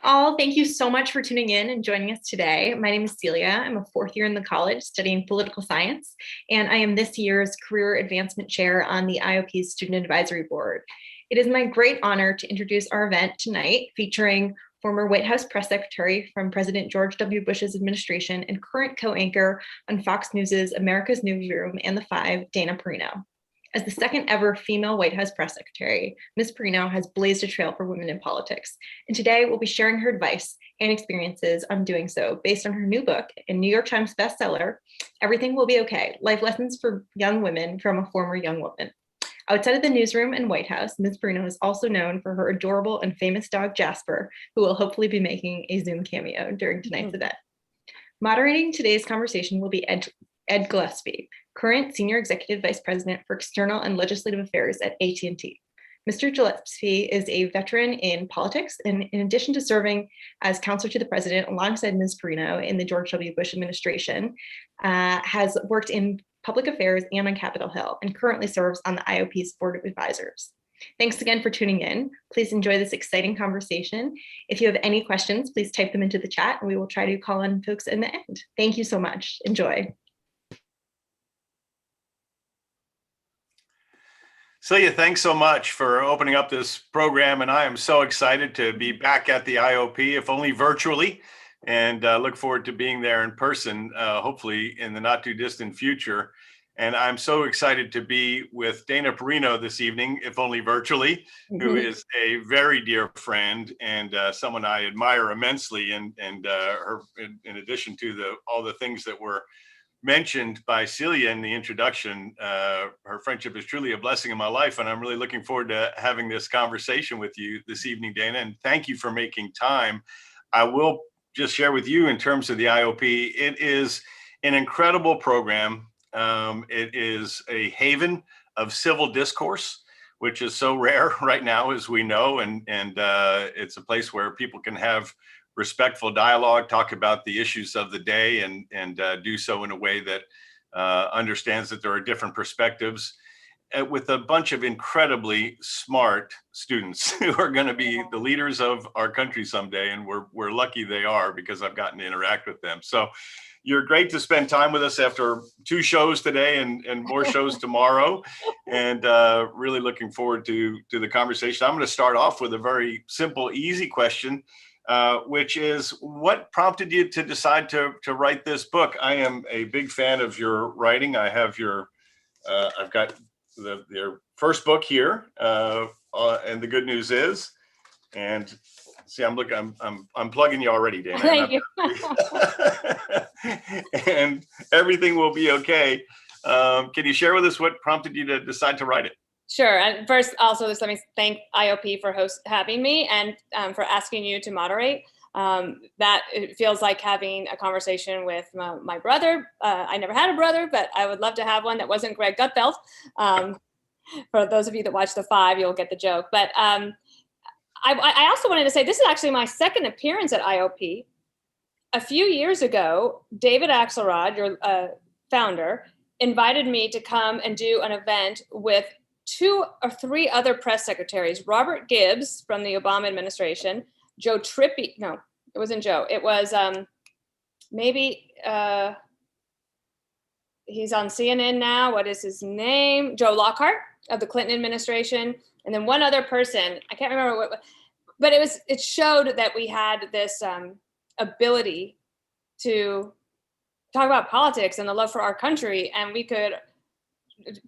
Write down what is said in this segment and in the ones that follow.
All, thank you so much for tuning in and joining us today. My name is Celia. I'm a fourth year in the college studying political science, and I am this year's Career Advancement Chair on the IOP Student Advisory Board. It is my great honor to introduce our event tonight, featuring former White House press secretary from President George W. Bush's administration and current co-anchor on Fox News's America's Newsroom and The Five, Dana Perino. As the second ever female White House press secretary, Ms. Perino has blazed a trail for women in politics. And today we'll be sharing her advice and experiences on doing so based on her new book and New York Times bestseller, Everything Will Be Okay, Life Lessons for Young Women from a Former Young Woman. Outside of the newsroom and White House, Ms. Perino is also known for her adorable and famous dog, Jasper, who will hopefully be making a Zoom cameo during tonight's event. Moderating today's conversation will be Ed Gillespie, current Senior Executive Vice President for External and Legislative Affairs at AT&T. Mr. Gillespie is a veteran in politics, and in addition to serving as counselor to the president alongside Ms. Perino in the George W. Bush administration, has worked in public affairs and on Capitol Hill, and currently serves on the IOP's Board of Advisors. Thanks again for tuning in. Please enjoy this exciting conversation. If you have any questions, please type them into the chat, and we will try to call on folks in the end. Thank you so much. Enjoy. Celia, thanks so much for opening up this program, and I am so excited to be back at the IOP, if only virtually, and look forward to being there in person, hopefully in the not too distant future. And I'm so excited to be with Dana Perino this evening, if only virtually, who is a very dear friend and someone I admire immensely. And her, in addition to all the things that were mentioned by Celia in the introduction, her friendship is truly a blessing in my life, and I'm really looking forward to having this conversation with you this evening, Dana, and thank you for making time. I will just share with you in terms of the IOP, it is an incredible program. It is a haven of civil discourse, which is so rare right now, as we know, and it's a place where people can have respectful dialogue, talk about the issues of the day, and do so in a way that understands that there are different perspectives, with a bunch of incredibly smart students who are going to be the leaders of our country someday, and we're lucky they are, because I've gotten to interact with them. So you're great to spend time with us after 2 shows today and more shows tomorrow, and really looking forward to the conversation. I'm going to start off with a very simple, easy question, which is, what prompted you to decide to write this book? I am a big fan of your writing. I have I've got their first book here, and the good news is, and see, I'm plugging you already, Dana. Thank you. And Everything Will Be Okay. Can you share with us what prompted you to decide to write it? Sure. And first, also, just let me thank IOP for having me and for asking you to moderate. That it feels like having a conversation with my brother. I never had a brother, but I would love to have one that wasn't Greg Gutfeld. For those of you that watch The Five, you'll get the joke. But I also wanted to say, this is actually my second appearance at IOP. A few years ago, David Axelrod, your founder, invited me to come and do an event with 2 or 3 other press secretaries, Robert Gibbs from the Obama administration, Joe Trippi, no, it wasn't Joe. It was he's on CNN now. What is his name? Joe Lockhart of the Clinton administration. And then one other person, I can't remember what, but it showed that we had this ability to talk about politics and the love for our country. And we could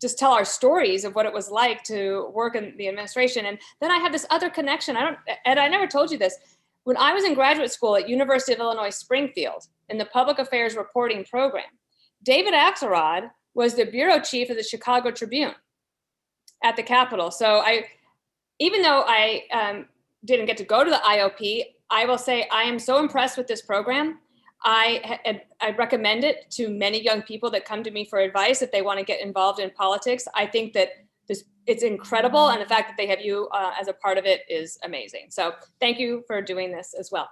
just tell our stories of what it was like to work in the administration. And then I have this other connection. I never told you this. When I was in graduate school at University of Illinois, Springfield, in the public affairs reporting program, David Axelrod was the bureau chief of the Chicago Tribune at the Capitol. So even though I didn't get to go to the IOP, I will say I am so impressed with this program. I recommend it to many young people that come to me for advice if they want to get involved in politics. I think that it's incredible, and the fact that they have you as a part of it is amazing. So thank you for doing this as well.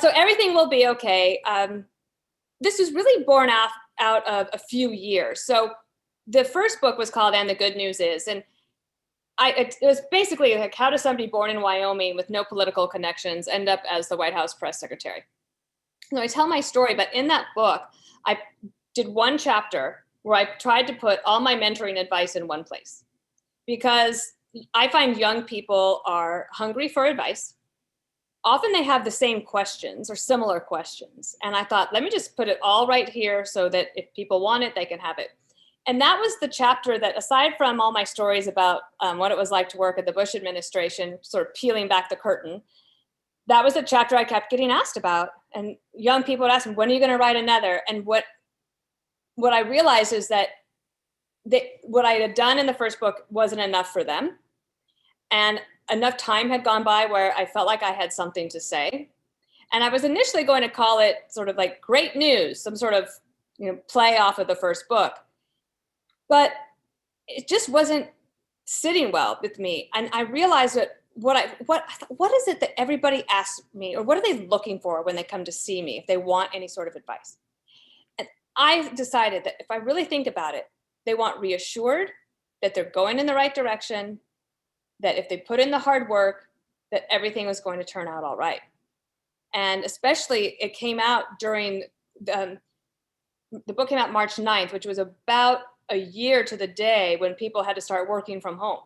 So Everything Will Be Okay. This was really born out of a few years. So the first book was called And the Good News Is, and it was basically like, how does somebody born in Wyoming with no political connections end up as the White House press secretary? So I tell my story, but in that book, I did one chapter where I tried to put all my mentoring advice in one place, because I find young people are hungry for advice. Often they have the same questions or similar questions. And I thought, let me just put it all right here so that if people want it, they can have it. And that was the chapter that, aside from all my stories about what it was like to work at the Bush administration, sort of peeling back the curtain, that was the chapter I kept getting asked about. And young people would ask me, when are you going to write another? And what I realized is that what I had done in the first book wasn't enough for them. And enough time had gone by where I felt like I had something to say. And I was initially going to call it sort of like great news, some sort of, play off of the first book. But it just wasn't sitting well with me. And I realized that what is it that everybody asks me, or what are they looking for when they come to see me, if they want any sort of advice? And I decided that if I really think about it, they want reassured that they're going in the right direction, that if they put in the hard work, that everything was going to turn out all right. And especially it came out during the book came out March 9th, which was about a year to the day when people had to start working from home.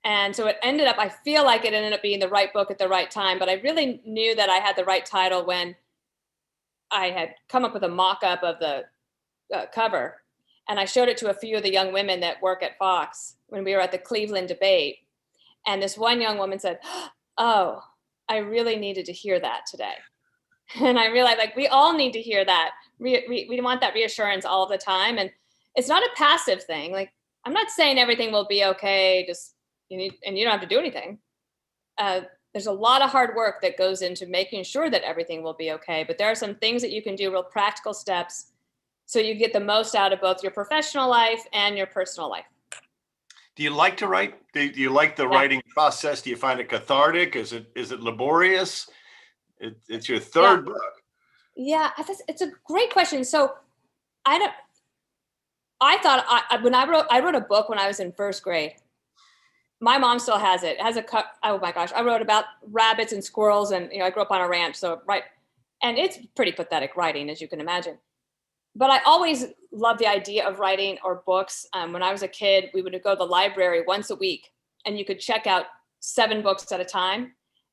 And so it ended up, I feel like it ended up being the right book at the right time, but I really knew that I had the right title when I had come up with a mock-up of the cover. And I showed it to a few of the young women that work at Fox when we were at the Cleveland debate. And this one young woman said, oh, I really needed to hear that today. And I realized, like, we all need to hear that. We want that reassurance all the time. And it's not a passive thing. Like, I'm not saying everything will be okay, and you don't have to do anything. There's a lot of hard work that goes into making sure that everything will be okay. But there are some things that you can do, real practical steps, so you get the most out of both your professional life and your personal life. Do you like to write? Do you like the writing process? Do you find it cathartic? Is it laborious? It's your third book. Yeah, it's a great question. So I thought when I wrote a book when I was in first grade. My mom still has it. It has oh my gosh, I wrote about rabbits and squirrels, and I grew up on a ranch, so and it's pretty pathetic writing, as you can imagine. But I always loved the idea of writing or books. When I was a kid, we would go to the library once a week, and you could check out 7 books at a time.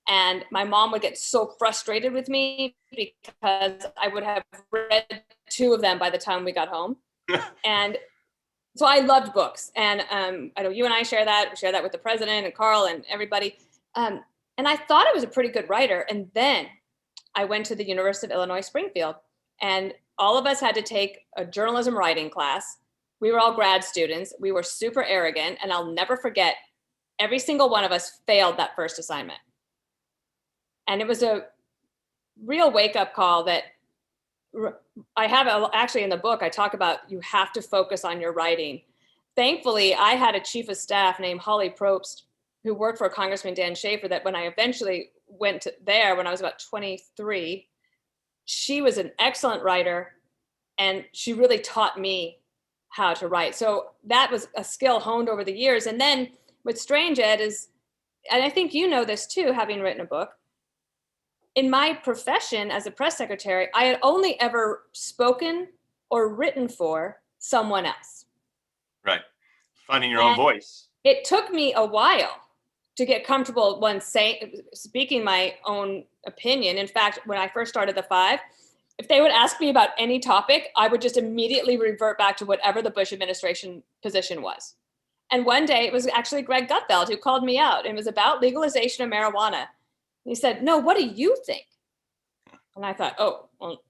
And my mom would get so frustrated with me because I would have read 2 of them by the time we got home. And so I loved books. And I know you and I share that. We share that with the president and Carl and everybody. And I thought I was a pretty good writer. And then I went to the University of Illinois Springfield, and all of us had to take a journalism writing class. We were all grad students. We were super arrogant. And I'll never forget, every single one of us failed that first assignment. And it was a real wake-up call that I have actually in the book. I talk about you have to focus on your writing. Thankfully, I had a chief of staff named Holly Probst, who worked for Congressman Dan Schaefer, that when I eventually went there when I was about 23, she was an excellent writer, and she really taught me how to write. So that was a skill honed over the years. And then what's strange, Ed, is, and I think you know this too, having written a book, in my profession as a press secretary, I had only ever spoken or written for someone else. Right. Finding your own voice. It took me a while to get comfortable when speaking my own opinion. In fact, when I first started the 5, if they would ask me about any topic, I would just immediately revert back to whatever the Bush administration position was. And one day it was actually Greg Gutfeld who called me out. It was about legalization of marijuana. He said, no, what do you think? And I thought, oh, well,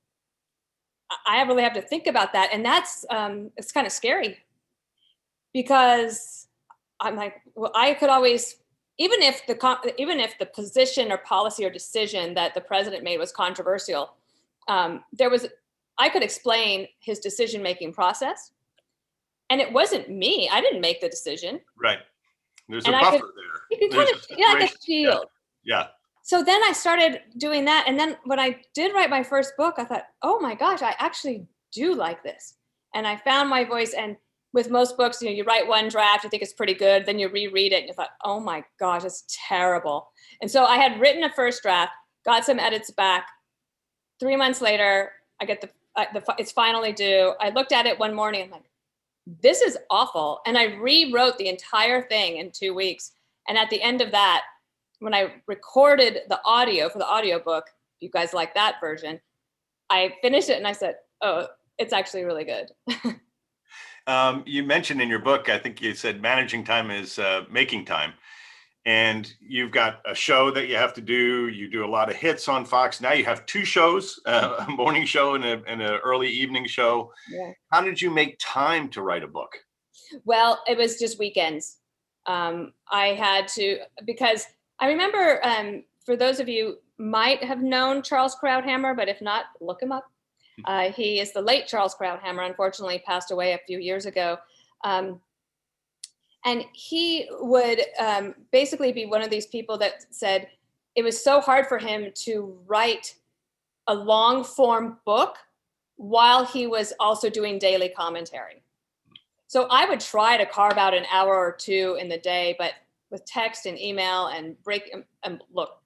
I really have to think about that. And that's, it's kind of scary, because I'm like, well, I could always, even if the position or policy or decision that the president made was controversial, I could explain his decision-making process. And it wasn't me. I didn't make the decision. Right. There's a buffer there. You can kind of, like a shield. Yeah. So then I started doing that. And then when I did write my first book, I thought, oh my gosh, I actually do like this. And I found my voice. And with most books, you write one draft, you think it's pretty good, then you reread it and you thought, oh my gosh, it's terrible. And so I had written a first draft, got some edits back. 3 months later, I get it's finally due. I looked at it one morning, I'm like, this is awful. And I rewrote the entire thing in 2 weeks. And at the end of that, when I recorded the audio for the audiobook, if you guys like that version, I finished it and I said, oh, it's actually really good. You mentioned in your book, I think you said managing time is making time. And you've got a show that you have to do. You do a lot of hits on Fox. Now you have 2 shows, a morning show and an early evening show. Yeah. How did you make time to write a book? Well, it was just weekends. I had to, because I remember, for those of you might have known Charles Krauthammer, but if not, look him up. He is the late Charles Krauthammer, unfortunately passed away a few years ago. And he would basically be one of these people that said it was so hard for him to write a long form book while he was also doing daily commentary. So I would try to carve out an hour or 2 in the day, but with text and email and look,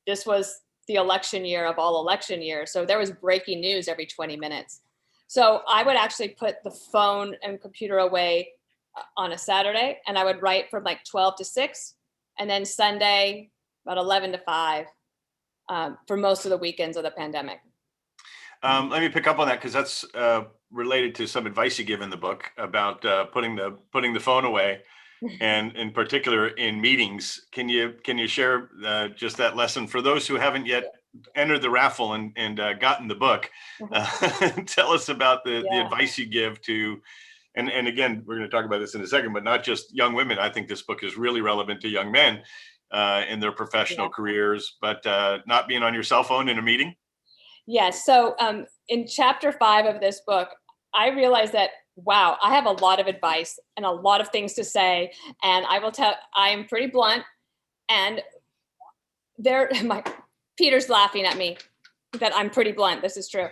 this was the election year of all election years. So there was breaking news every 20 minutes. So I would actually put the phone and computer away on a Saturday, and I would write from like 12 to 6, and then Sunday about 11 to 5 for most of the weekends of the pandemic. Let me pick up on that because that's related to some advice you give in the book about putting the phone away, and in particular in meetings. Can you share just that lesson for those who haven't yet entered the raffle and gotten the book? Tell us about the advice you give to. And again, we're going to talk about this in a second, but not just young women. I think this book is really relevant to young men in their professional careers, but not being on your cell phone in a meeting. Yes. So in chapter 5 of this book, I realized that, wow, I have a lot of advice and a lot of things to say. And I will I am pretty blunt. And Peter's laughing at me that I'm pretty blunt. This is true.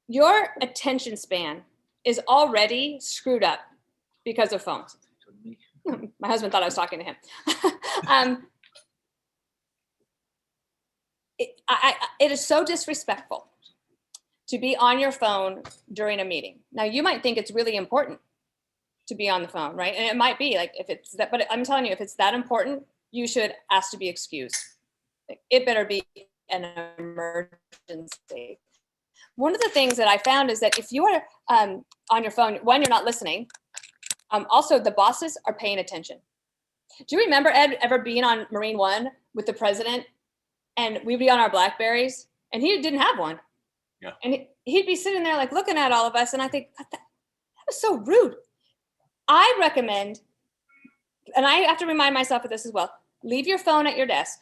Your attention span is already screwed up because of phones. My husband thought I was talking to him. It is so disrespectful to be on your phone during a meeting. Now, you might think it's really important to be on the phone, right? And it might be like if it's that, but I'm telling you, if it's that important, you should ask to be excused. It better be an emergency. One of the things that I found is that if you are on your phone, when you're not listening, also the bosses are paying attention. Do you remember, Ed, ever being on Marine One with the president, and we'd be on our Blackberries and he didn't have one? Yeah. And he'd be sitting there like looking at all of us, and I think that was so rude. I recommend, and I have to remind myself of this as well, leave your phone at your desk.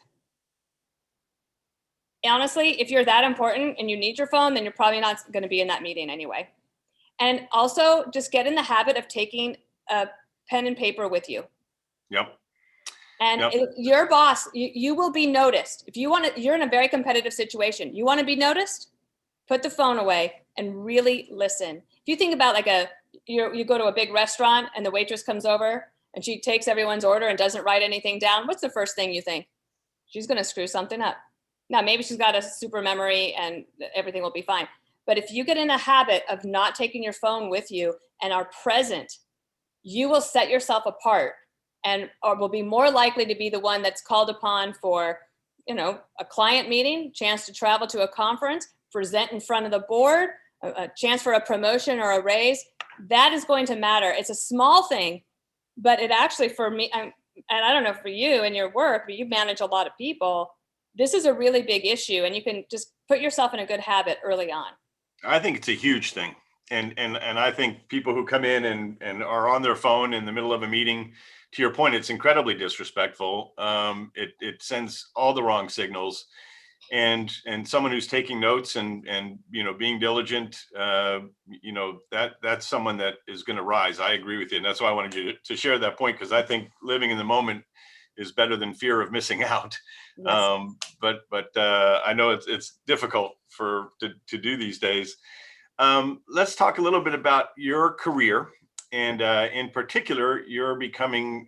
Honestly, if you're that important and you need your phone, then you're probably not going to be in that meeting anyway. And also just get in the habit of taking a pen and paper with you. Yep. And your boss, you will be noticed. If you want to, you're in a very competitive situation. You want to be noticed? Put the phone away and really listen. If you think about like you go to a big restaurant and the waitress comes over and she takes everyone's order and doesn't write anything down, what's the first thing you think? She's going to screw something up. Now, maybe she's got a super memory and everything will be fine. But if you get in a habit of not taking your phone with you and are present, you will set yourself apart and or will be more likely to be the one that's called upon for, a client meeting, chance to travel to a conference, present in front of the board, a chance for a promotion or a raise. That is going to matter. It's a small thing, but it actually, for me, and I don't know for you and your work, but you manage a lot of people. This is a really big issue, and you can just put yourself in a good habit early on. I think it's a huge thing. And I think people who come in and are on their phone in the middle of a meeting, to your point, it's incredibly disrespectful. It sends all the wrong signals. And someone who's taking notes and being diligent, that's someone that is going to rise. I agree with you. And that's why I wanted you to share that point, because I think living in the moment is better than fear of missing out. Yes. But I know it's difficult to do these days. Let's talk a little bit about your career, and in particular, you're becoming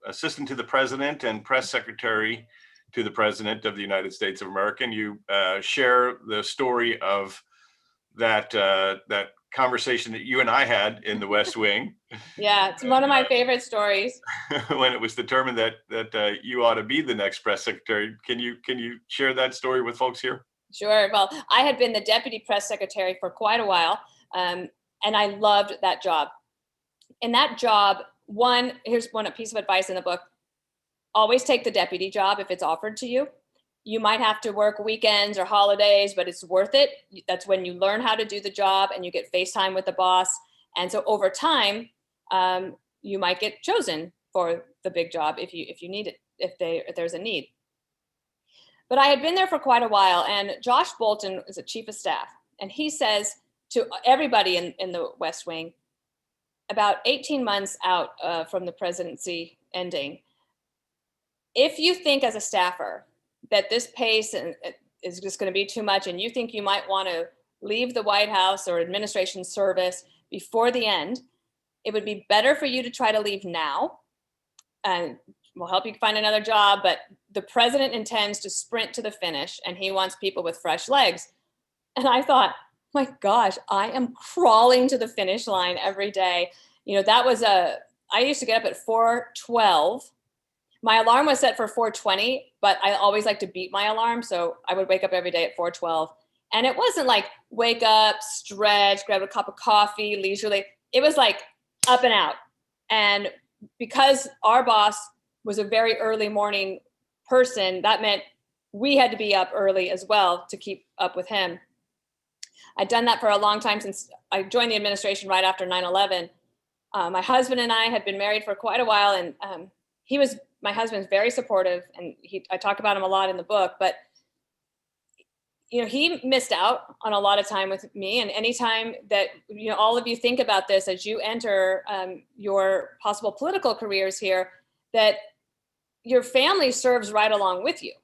assistant to the president and press secretary to the president of the United States of America. And you share the story of that conversation that you and I had in the West Wing. Yeah, it's one of my favorite stories. When it was determined that you ought to be the next press secretary. Can you share that story with folks here? Sure. Well, I had been the deputy press secretary for quite a while, and I loved that job. In that job, here's a piece of advice in the book: always take the deputy job if it's offered to you. You might have to work weekends or holidays, but it's worth it. That's when you learn how to do the job and you get FaceTime with the boss. And so over time, you might get chosen for the big job if you need it, if there's a need. But I had been there for quite a while, and Josh Bolton is a chief of staff, and he says to everybody in the West Wing, about 18 months out from the presidency ending, if you think as a staffer that this pace is just going to be too much and you think you might want to leave the White House or administration service before the end, it would be better for you to try to leave now, and we'll help you find another job. But the president intends to sprint to the finish, and he wants people with fresh legs. And I thought, my gosh, I am crawling to the finish line every day. I used to get up at 4:12. My alarm was set for 4:20, but I always like to beat my alarm. So I would wake up every day at 4:12. And it wasn't like wake up, stretch, grab a cup of coffee, leisurely. It was like up and out. And because our boss was a very early morning person, that meant we had to be up early as well to keep up with him. I'd done that for a long time, since I joined the administration right after 9/11. My husband and I had been married for quite a while, and my husband's very supportive, and I talk about him a lot in the book, but he missed out on a lot of time with me. And anytime that, all of you think about this as you enter your possible political careers here, that your family serves right along with you.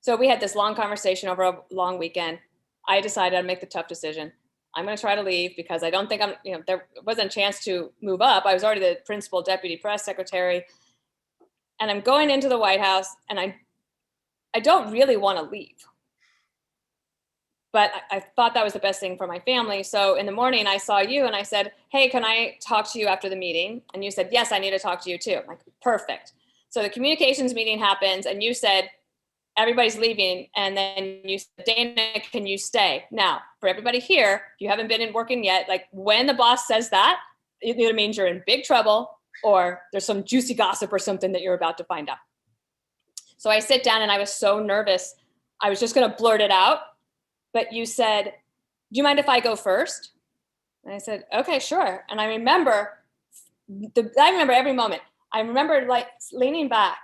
So we had this long conversation over a long weekend. I decided I'd make the tough decision. I'm going to try to leave because I don't think there wasn't a chance to move up. I was already the principal deputy press secretary, and I'm going into the White House, and I don't really want to leave. But I thought that was the best thing for my family. So in the morning, I saw you and I said, hey, can I talk to you after the meeting? And you said, yes, I need to talk to you too. I'm like, perfect. So the communications meeting happens, and you said, everybody's leaving. And then you said, Dana, can you stay? Now, for everybody here, if you haven't been in working yet, like when the boss says that, it means you're in big trouble, or there's some juicy gossip or something that you're about to find out. So I sit down, and I was so nervous. I was just going to blurt it out. But you said, do you mind if I go first? And I said, okay, sure. And I remember every moment. I remember like leaning back,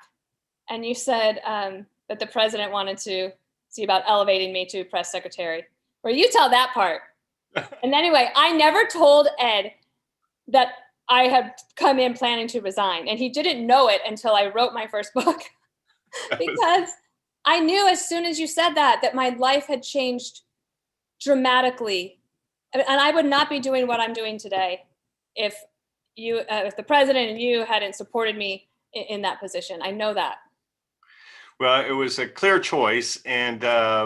and you said that the president wanted to see about elevating me to press secretary. Or you tell that part. And anyway, I never told Ed that I had come in planning to resign. And he didn't know it until I wrote my first book. Because I knew as soon as you said that my life had changed dramatically. And I would not be doing what I'm doing today if the president and you hadn't supported me in that position. I know that. Well, it was a clear choice. And one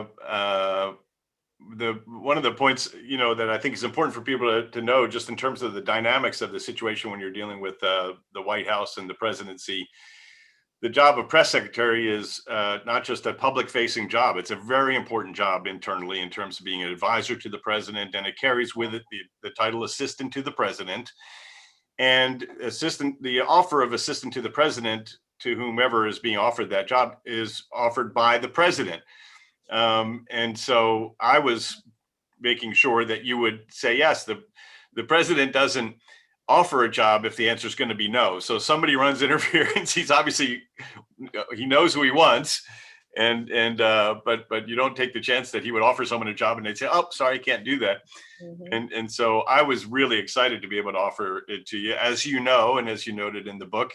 of the points, that I think is important for people to know, just in terms of the dynamics of the situation when you're dealing with the White House and the presidency, the job of press secretary is not just a public-facing job. It's a very important job internally in terms of being an advisor to the president, and it carries with it the title assistant to the president. And the offer of assistant to the president to whomever is being offered that job is offered by the president. And so I was making sure that you would say yes. The president doesn't offer a job if the answer is going to be no. So somebody runs interference. He knows who he wants, but you don't take the chance that he would offer someone a job and they'd say, "Oh, sorry, can't do that." Mm-hmm. And so I was really excited to be able to offer it to you, as you know, and as you noted in the book,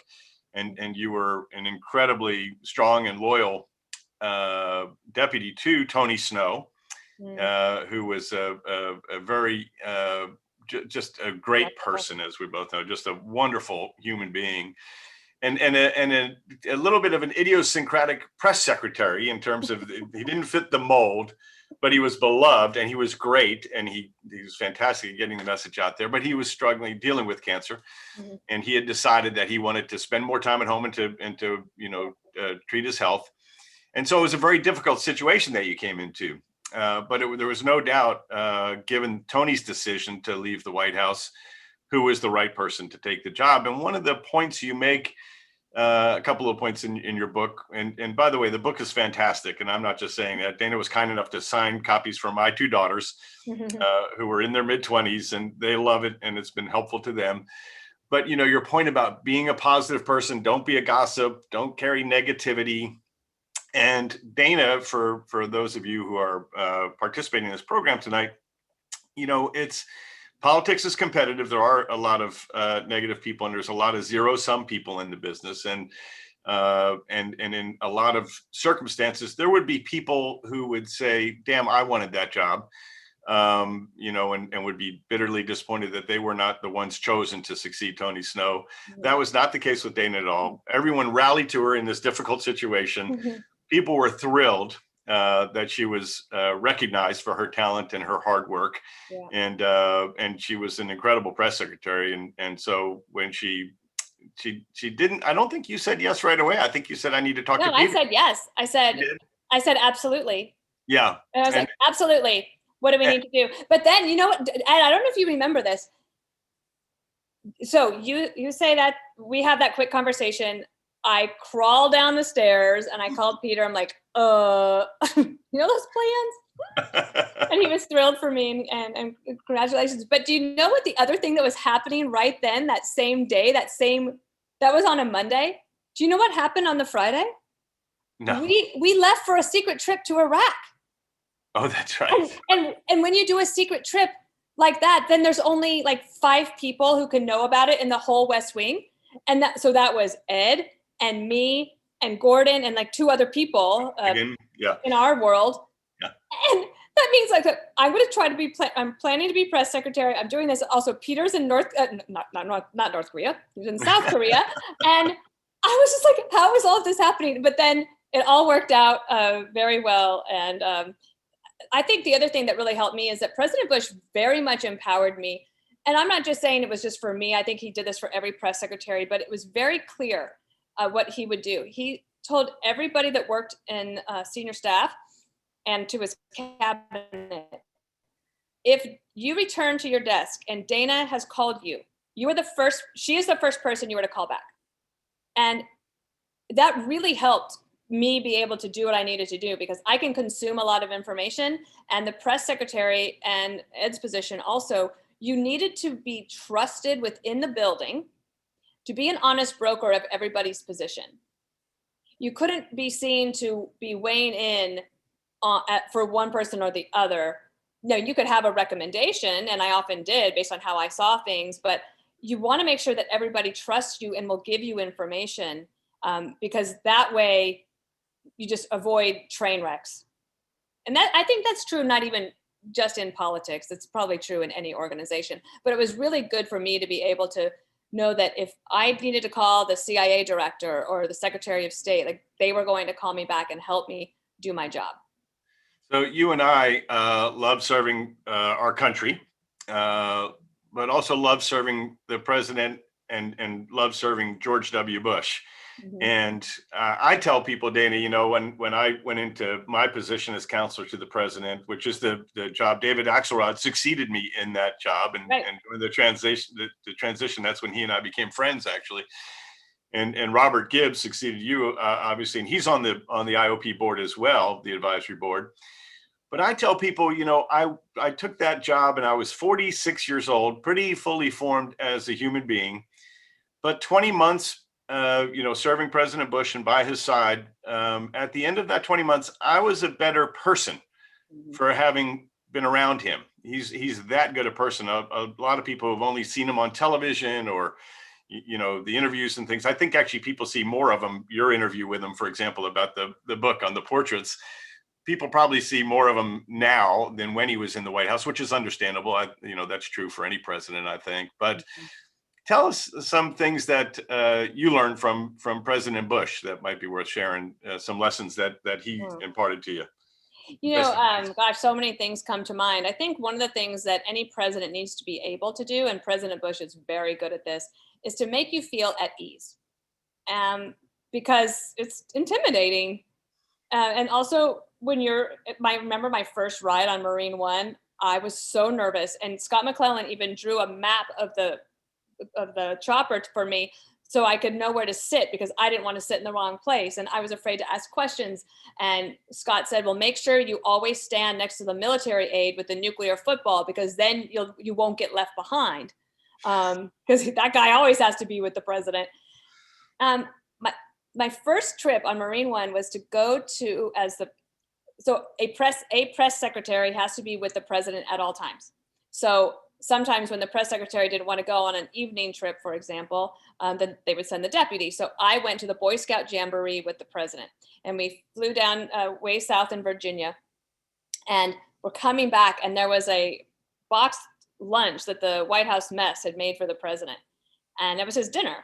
and you were an incredibly strong and loyal deputy to Tony Snow. who was a very, just a great person, as we both know, just a wonderful human being. And a little bit of an idiosyncratic press secretary in terms of he didn't fit the mold, but he was beloved and he was great and he was fantastic at getting the message out there. But he was struggling, dealing with cancer, and he had decided that he wanted to spend more time at home and to treat his health. And so it was a very difficult situation that you came into. But there was no doubt, given Tony's decision to leave the White House, who was the right person to take the job. And one of the points you make, a couple of points in your book, and by the way, the book is fantastic. And I'm not just saying that. Dana was kind enough to sign copies for my two daughters, who were in their mid-20s, and they love it, and it's been helpful to them. But your point about being a positive person, don't be a gossip, don't carry negativity. And Dana, for those of you who are participating in this program tonight, politics is competitive. There are a lot of negative people, and there's a lot of zero-sum people in the business. And in a lot of circumstances, there would be people who would say, damn, I wanted that job, and would be bitterly disappointed that they were not the ones chosen to succeed Tony Snow. That was not the case with Dana at all. Everyone rallied to her in this difficult situation. People were thrilled that she was recognized for her talent and her hard work. And she was an incredible press secretary. And so when she didn't, I don't think you said yes right away. I think you said, I need to talk to Peter. I said yes. I said absolutely. Yeah. And I was like, absolutely. What do we need to do? But then, you know what, Ed, I don't know if you remember this. So you say that we have that quick conversation. I crawl down the stairs and I called Peter. I'm like, those plans? And he was thrilled for me and congratulations. But do you know what the other thing that was happening right then, that same day, that was on a Monday? Do you know what happened on the Friday? No. We left for a secret trip to Iraq. Oh, that's right. And when you do a secret trip like that, then there's only like 5 people who can know about it in the whole West Wing. And so that was Ed and me and Gordon and like 2 other people in our world. Yeah. And that means like I'm going to try to be, I'm planning to be press secretary. I'm doing this. Also, Peter's in not North Korea. He's in South Korea. And I was just like, how is all of this happening? But then it all worked out very well. And I think the other thing that really helped me is that President Bush very much empowered me. And I'm not just saying it was just for me. I think he did this for every press secretary, but it was very clear what he would do. He told everybody that worked in senior staff and to his cabinet, if you return to your desk and Dana has called you, she is the first person you were to call back. And that really helped me be able to do what I needed to do, because I can consume a lot of information, and the press secretary and Ed's position also, you needed to be trusted within the building to be an honest broker of everybody's position. You couldn't be seen to be weighing in for one person or the other. No, you could have a recommendation, and I often did based on how I saw things, but you want to make sure that everybody trusts you and will give you information, because that way you just avoid train wrecks. And that, I think that's true, not even just in politics. It's probably true in any organization, but it was really good for me to be able to know that if I needed to call the CIA director or the Secretary of State, like they were going to call me back and help me do my job. So you and I love serving our country, but also love serving the president and love serving George W. Bush. Mm-hmm. And I tell people, Dana, when I went into my position as counselor to the president, which is the job, David Axelrod succeeded me in that job. And, right. And during the transition, that's when he and I became friends, actually. And Robert Gibbs succeeded you, obviously, and he's on the IOP board as well, the advisory board. But I tell people, I took that job and I was 46 years old, pretty fully formed as a human being, but 20 months, serving President Bush and by his side, at the end of that 20 months, I was a better person for having been around him. He's that good a person. A lot of people have only seen him on television or, the interviews and things. I think actually people see more of him, your interview with him, for example, about the book on the portraits. people probably see more of him now than when he was in the White House, which is understandable. That's true for any president, I think. But tell us some things that you learned from President Bush that might be worth sharing, some lessons that he imparted to you. Gosh, so many things come to mind. I think one of the things that any president needs to be able to do, and President Bush is very good at this, is to make you feel at ease. Because it's intimidating. And also I remember my first ride on Marine One, I was so nervous. And Scott McClellan even drew a map of the chopper for me so I could know where to sit, because I didn't want to sit in the wrong place. And I was afraid to ask questions. And Scott said, well, make sure you always stand next to the military aide with the nuclear football, because then you won't get left behind. Because that guy always has to be with the president. My first trip on Marine One was to go to a press secretary has to be with the president at all times. So sometimes when the press secretary didn't want to go on an evening trip, for example, then they would send the deputy. So I went to the Boy Scout Jamboree with the president, and we flew down way south in Virginia, and we're coming back, and there was a boxed lunch that the White House mess had made for the president, and it was his dinner.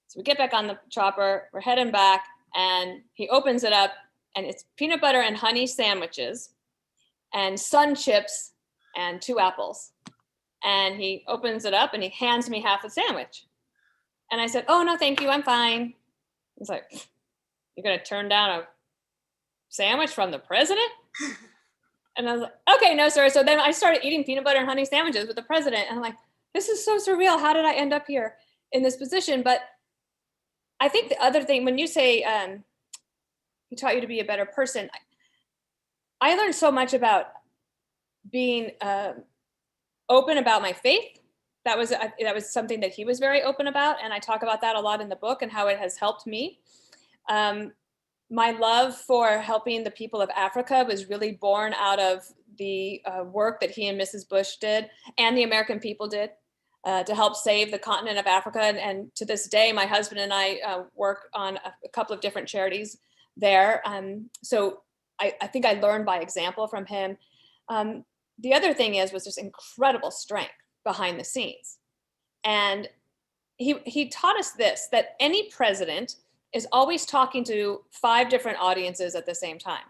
So we get back on the chopper, we're heading back, and he opens it up, and it's peanut butter and honey sandwiches and Sun chips and 2 apples. And he opens it up and he hands me half a sandwich. And I said, oh, no, thank you, I'm fine. He's like, you're going to turn down a sandwich from the president? And I was like, okay, no, sir. So then I started eating peanut butter and honey sandwiches with the president. And I'm like, this is so surreal. How did I end up here in this position? But I think the other thing, when you say he taught you to be a better person, I learned so much about being open about my faith. That was something that he was very open about, and I talk about that a lot in the book and how it has helped me. My love for helping the people of Africa was really born out of the work that he and Mrs. Bush did, and the American people did, to help save the continent of Africa. And to this day, my husband and I work on a couple of different charities there. So I think I learned by example from him. The other thing was just incredible strength behind the scenes. And he taught us this, that any president is always talking to 5 different audiences at the same time.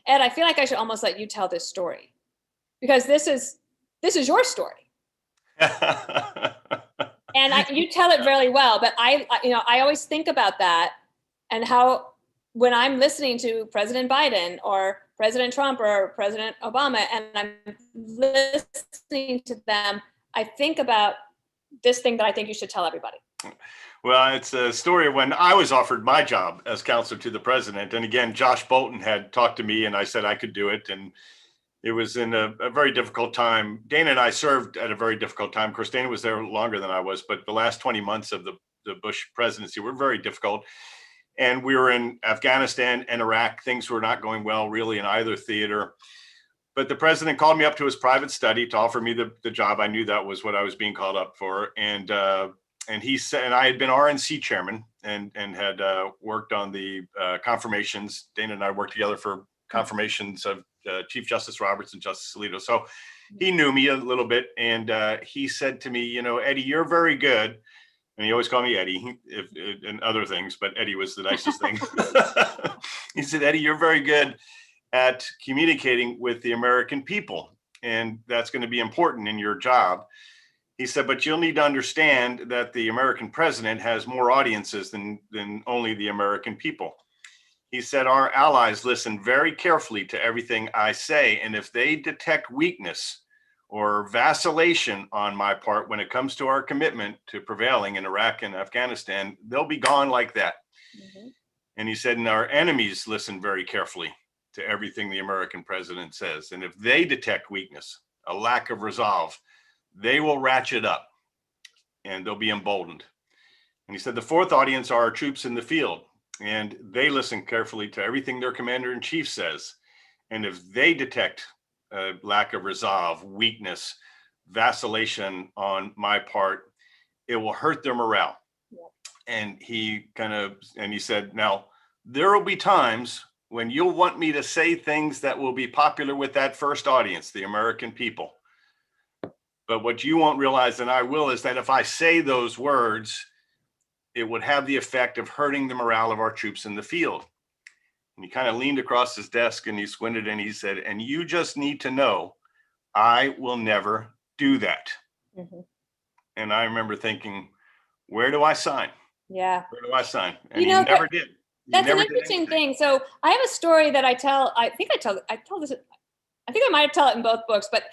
Ed, I feel like I should almost let you tell this story, because this is your story. And you tell it very well, but I always think about that, and how when I'm listening to President Biden or President Trump or President Obama, and I'm listening to them, I think about this thing that I think you should tell everybody. Well, it's a story when I was offered my job as counselor to the president. And again, Josh Bolton had talked to me and I said I could do it. And it was in a very difficult time. Dana and I served at a very difficult time. Of course, Dana was there longer than I was, but the last 20 months of the Bush presidency were very difficult. And we were in Afghanistan and Iraq. Things were not going well, really, in either theater. But the president called me up to his private study to offer me the job. I knew that was what I was being called up for. And he said, and I had been RNC chairman and had worked on the confirmations. Dana and I worked together for confirmations of Chief Justice Roberts and Justice Alito. So he knew me a little bit. And he said to me, Eddie, you're very good. And he always called me Eddie and other things, but Eddie was the nicest thing. He said, Eddie, you're very good at communicating with the American people, and that's going to be important in your job. He said, but you'll need to understand that the American president has more audiences than only the American people. He said, our allies listen very carefully to everything I say, and if they detect weakness or vacillation on my part when it comes to our commitment to prevailing in Iraq and Afghanistan, they'll be gone like that. Mm-hmm. And he said, and our enemies listen very carefully to everything the American president says. And if they detect weakness, a lack of resolve, they will ratchet up and they'll be emboldened. And he said, the 4th audience are our troops in the field, and they listen carefully to everything their commander-in-chief says. And if they detect lack of resolve, weakness, vacillation on my part, it will hurt their morale. Yep. And he said, now there will be times when you'll want me to say things that will be popular with that first audience, the American people. But what you won't realize, and I will, is that if I say those words, it would have the effect of hurting the morale of our troops in the field. And he kind of leaned across his desk and he squinted and he said, and you just need to know, I will never do that. Mm-hmm. And I remember thinking, where do I sign? Yeah. Where do I sign? And he never did. That's an interesting thing. So I have a story that I tell. I think I tell this. I think I might have told it in both books. But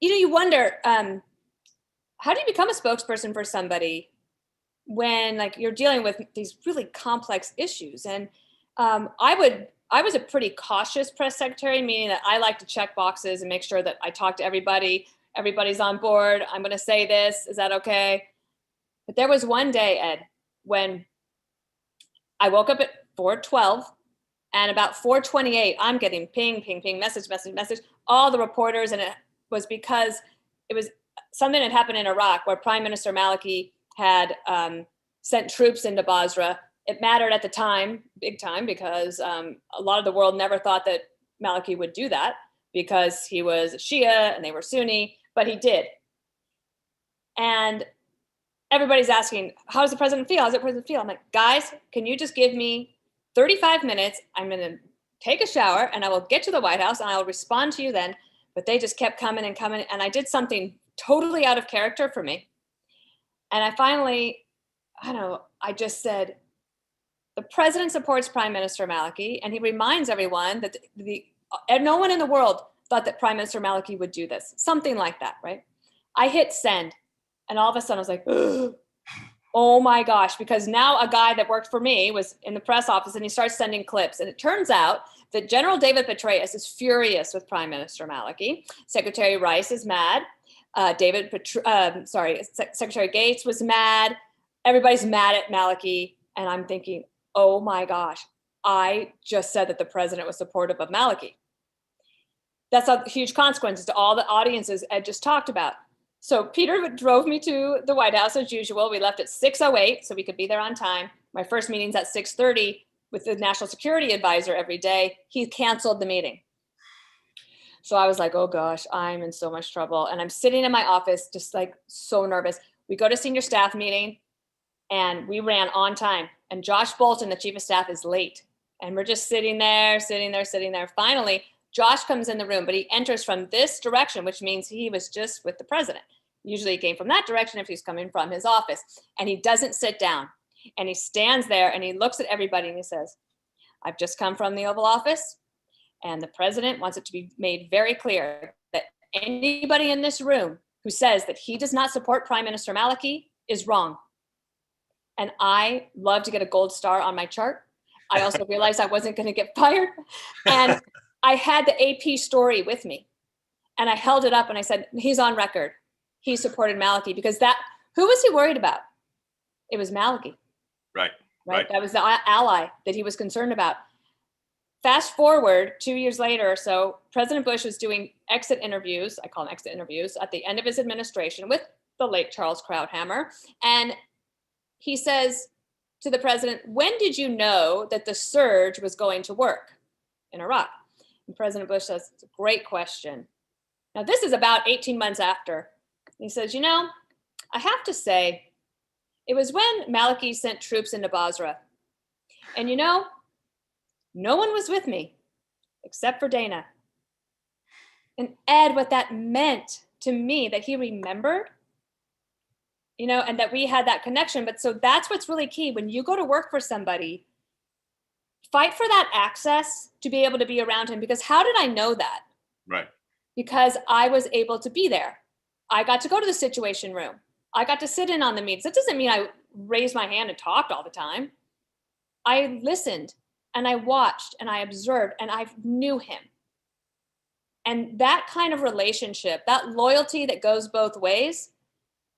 you wonder, how do you become a spokesperson for somebody when you're dealing with these really complex issues? And I was a pretty cautious press secretary, meaning that I like to check boxes and make sure that I talk to everybody. Everybody's on board. I'm going to say this. Is that okay? But there was one day, Ed, when I woke up at 4:12, and about 4:28, I'm getting ping, ping, ping, message, all the reporters. And it was because it was something that happened in Iraq where Prime Minister Maliki had sent troops into Basra. It mattered at the time, big time, because a lot of the world never thought that Maliki would do that because he was Shia and they were Sunni, but he did. And everybody's asking, how does the president feel? How's the president feel? I'm like, guys, can you just give me 35 minutes? I'm going to take a shower and I will get to the White House and I will respond to you then. But they just kept coming and coming. And I did something totally out of character for me. And I finally, I just said, the president supports Prime Minister Maliki. And he reminds everyone that no one in the world thought that Prime Minister Maliki would do this. Something like that, right? I hit send. And all of a sudden I was like, oh my gosh, because now a guy that worked for me was in the press office and he starts sending clips. And it turns out that General David Petraeus is furious with Prime Minister Maliki. Secretary Rice is mad. Secretary Gates was mad. Everybody's mad at Maliki. And I'm thinking, oh my gosh, I just said that the president was supportive of Maliki. That's a huge consequences to all the audiences Ed just talked about. So Peter drove me to the White House as usual. We left at 6:08 so we could be there on time. My first meeting's at 6:30 with the National Security Advisor every day. He canceled the meeting. So I was like, oh gosh, I'm in so much trouble. And I'm sitting in my office, just so nervous. We go to senior staff meeting and we ran on time. And Josh Bolton, the chief of staff, is late. And we're just sitting there. Finally, Josh comes in the room, but he enters from this direction, which means he was just with the president. Usually he came from that direction if he's coming from his office. And he doesn't sit down. And he stands there and he looks at everybody and he says, I've just come from the Oval Office. And the president wants it to be made very clear that anybody in this room who says that he does not support Prime Minister Maliki is wrong. And I love to get a gold star on my chart. I also realized I wasn't going to get fired. And I had the AP story with me and I held it up and I said, he's on record. He supported Maliki because who was he worried about? It was Maliki. Right. That was the ally that he was concerned about. Fast forward 2 years later or so, President Bush was doing exit interviews. I call them exit interviews at the end of his administration with the late Charles Krauthammer. And he says to the president, when did you know that the surge was going to work in Iraq? And President Bush says, it's a great question. Now, this is about 18 months after. He says, I have to say, it was when Maliki sent troops into Basra. And no one was with me except for Dana. And Ed, what that meant to me, that he remembered, and that we had that connection. But so that's what's really key. When you go to work for somebody, fight for that access to be able to be around him. Because how did I know that? Right. Because I was able to be there. I got to go to the Situation Room. I got to sit in on the meetings. That doesn't mean I raised my hand and talked all the time. I listened and I watched and I observed and I knew him. And that kind of relationship, that loyalty that goes both ways,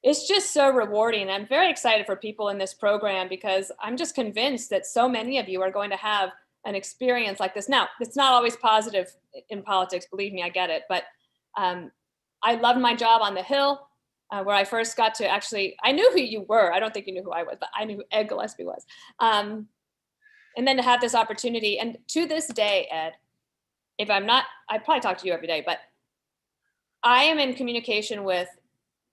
it's just so rewarding. I'm very excited for people in this program because I'm just convinced that so many of you are going to have an experience like this. Now, it's not always positive in politics, believe me, I get it. But I loved my job on the Hill where I first got to I knew who you were. I don't think you knew who I was, but I knew who Ed Gillespie was. And then to have this opportunity, and to this day, Ed, if I'm not, I probably talk to you every day, but I am in communication with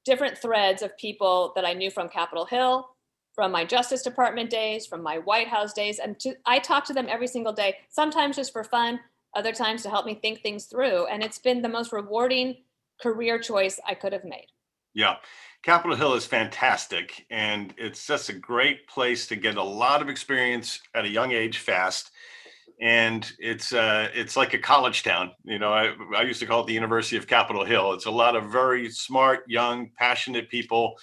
different threads of people that I knew from Capitol Hill, from my Justice Department days, from my White House days. And I talk to them every single day, sometimes just for fun, other times to help me think things through. And it's been the most rewarding career choice I could have made. Yeah. Capitol Hill is fantastic. And it's just a great place to get a lot of experience at a young age fast. And it's like a college town. I used to call it the University of Capitol Hill. It's a lot of very smart, young, passionate people.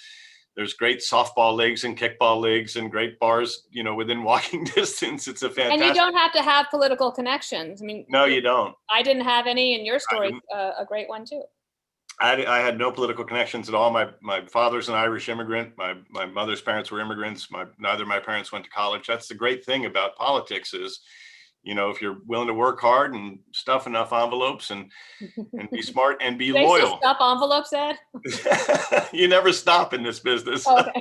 There's great softball leagues and kickball leagues and great bars, within walking distance. It's a fantastic. And you don't have to have political connections. I mean, no, you don't. I didn't have any, and your story, a great one too. I had no political connections at all. My father's an Irish immigrant. My mother's parents were immigrants. Neither of my parents went to college. That's the great thing about politics is, if you're willing to work hard and stuff enough envelopes and be smart and be loyal. They stuff envelopes, Ed? You never stop in this business. Okay.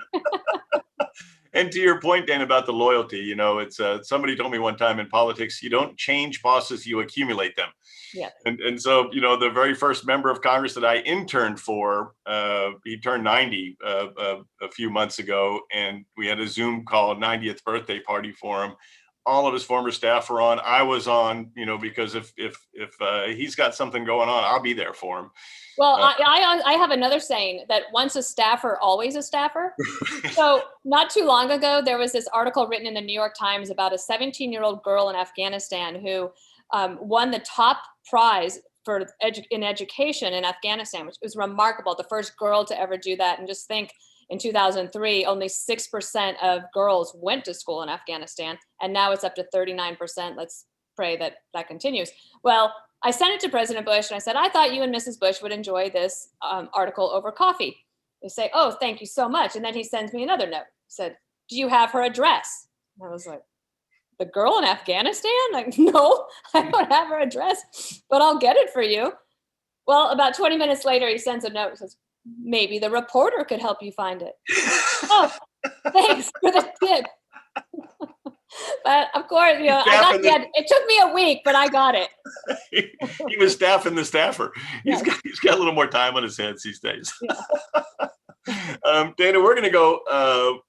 And to your point, Dan, about the loyalty, it's somebody told me one time in politics, you don't change bosses, you accumulate them. Yeah. And so, the very first member of Congress that I interned for, he turned 90 a few months ago, and we had a Zoom call, 90th birthday party for him. All of his former staff were on. I was on, because if he's got something going on, I'll be there for him. Well, I have another saying that once a staffer, always a staffer. So not too long ago, there was this article written in the New York Times about a 17-year-old girl in Afghanistan who won the top prize in education in Afghanistan, which was remarkable. The first girl to ever do that. And just think, in 2003, only 6% of girls went to school in Afghanistan, and now it's up to 39%. Let's pray that that continues. Well, I sent it to President Bush, and I said, I thought you and Mrs. Bush would enjoy this article over coffee. They say, oh, thank you so much. And then he sends me another note. He said, do you have her address? And I was like, the girl in Afghanistan? Like, no, I don't have her address, but I'll get it for you. Well, about 20 minutes later, he sends a note and says, maybe the reporter could help you find it. Oh, thanks for the tip. But of course, it took me a week, but I got it. He was staffing the staffer. He's got a little more time on his hands these days. Yeah. Dana, we're going to go,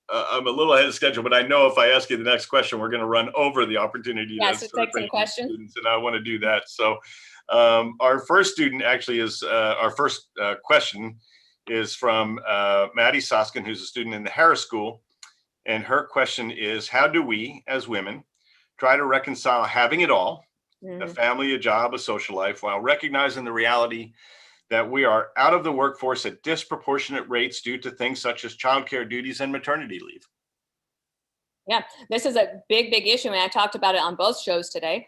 I'm a little ahead of schedule, but I know if I ask you the next question, we're going to run over the opportunity. Yes, to take some questions. And I want to do that. So our first student actually is, our first question is from Maddie Soskin, who's a student in the Harris School. And her question is, how do we, as women, try to reconcile having it all, a family, a job, a social life, while recognizing the reality that we are out of the workforce at disproportionate rates due to things such as childcare duties and maternity leave? Yeah, this is a big, big issue. And I talked about it on both shows today.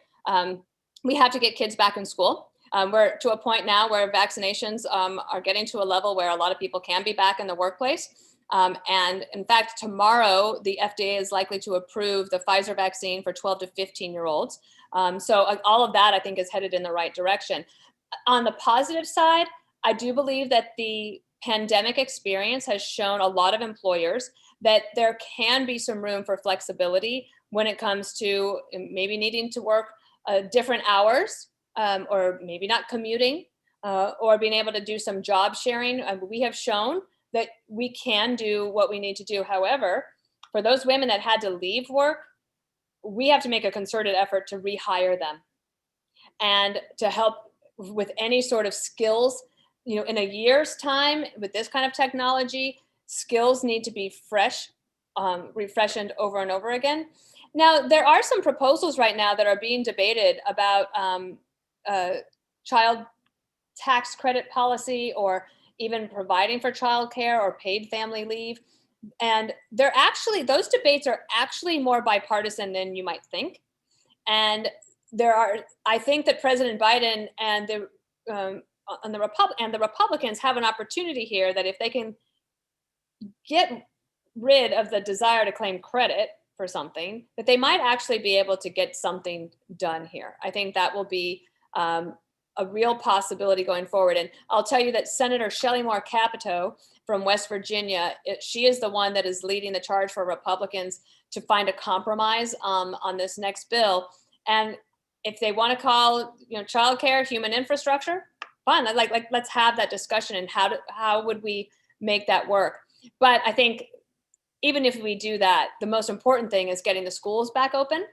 We have to get kids back in school. We're to a point now where vaccinations are getting to a level where a lot of people can be back in the workplace. And in fact, tomorrow, the FDA is likely to approve the Pfizer vaccine for 12 to 15-year-olds. So all of that, I think, is headed in the right direction. On the positive side, I do believe that the pandemic experience has shown a lot of employers that there can be some room for flexibility when it comes to maybe needing to work different hours, or maybe not commuting, or being able to do some job sharing. We have shown that we can do what we need to do. However, for those women that had to leave work, we have to make a concerted effort to rehire them and to help with any sort of skills. In a year's time with this kind of technology, skills need to be fresh, refreshed over and over again. Now, there are some proposals right now that are being debated about child tax credit policy, or even providing for childcare or paid family leave. And those debates are actually more bipartisan than you might think. And I think that President Biden and the Republicans have an opportunity here that if they can get rid of the desire to claim credit for something, that they might actually be able to get something done here. I think that will be a real possibility going forward. And I'll tell you that Senator Shelley Moore Capito from West Virginia. She is the one that is leading the charge for Republicans to find a compromise on this next bill. And if they want to call, childcare human infrastructure, fine. Like let's have that discussion and how would we make that work? But I think even if we do that, the most important thing is getting the schools back open